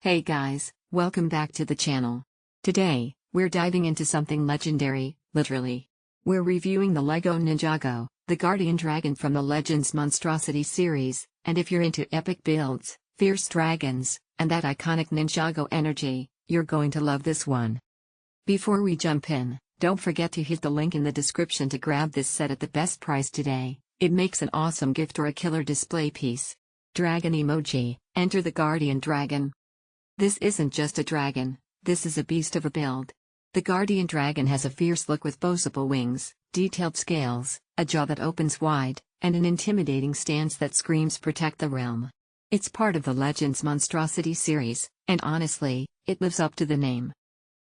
Hey guys, welcome back to the channel. Today, we're diving into something legendary, literally. We're reviewing the LEGO Ninjago, the guardian dragon from the Legends Monstrosity Series, and if you're into epic builds, fierce dragons, and that iconic Ninjago energy, you're going to love this one. Before we jump in, don't forget to hit the link in the description to grab this set at the best price today. It makes an awesome gift or a killer display piece. Dragon emoji, enter the guardian dragon. This isn't just a dragon, this is a beast of a build. The guardian dragon has a fierce look with bossable wings, detailed scales, a jaw that opens wide, and an intimidating stance that screams protect the realm. It's part of the Legends Monstrosity Series, and honestly, it lives up to the name.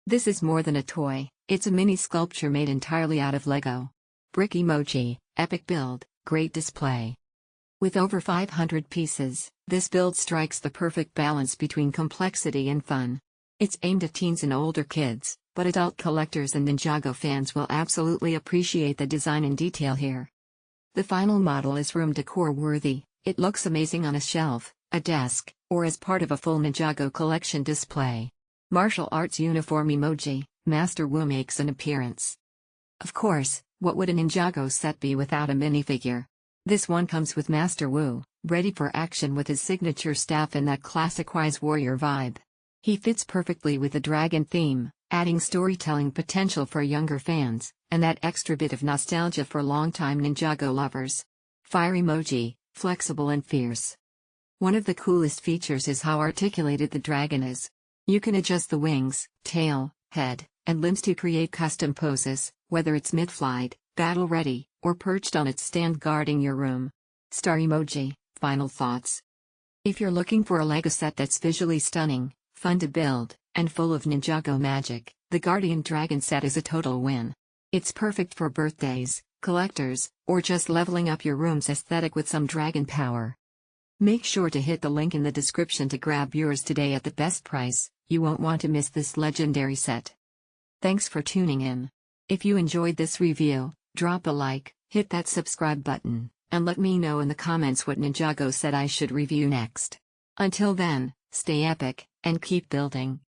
This is more than a toy, it's a mini sculpture made entirely out of LEGO. Brick emoji, epic build, great display. With over 500 pieces, this build strikes the perfect balance between complexity and fun. It's aimed at teens and older kids, but adult collectors and Ninjago fans will absolutely appreciate the design and detail here. The final model is room decor worthy, it looks amazing on a shelf, a desk, or as part of a full Ninjago collection display. Martial arts uniform emoji, Master Wu makes an appearance. Of course, what would a Ninjago set be without a minifigure? This one comes with Master Wu, ready for action with his signature staff and that classic wise warrior vibe. He fits perfectly with the dragon theme, adding storytelling potential for younger fans, and that extra bit of nostalgia for longtime Ninjago lovers. Fire emoji, flexible and fierce. One of the coolest features is how articulated the dragon is. You can adjust the wings, tail, head, and limbs to create custom poses, whether it's mid-flight, battle-ready, or perched on its stand guarding your room. Star emoji, final thoughts. If you're looking for a LEGO set that's visually stunning, fun to build, and full of Ninjago magic, the Guardian Dragon set is a total win. It's perfect for birthdays, collectors, or just leveling up your room's aesthetic with some dragon power. Make sure to hit the link in the description to grab yours today at the best price. You won't want to miss this legendary set. Thanks for tuning in. If you enjoyed this review, drop a like, hit that subscribe button, and let me know in the comments what Ninjago set I should review next. Until then, stay epic, and keep building.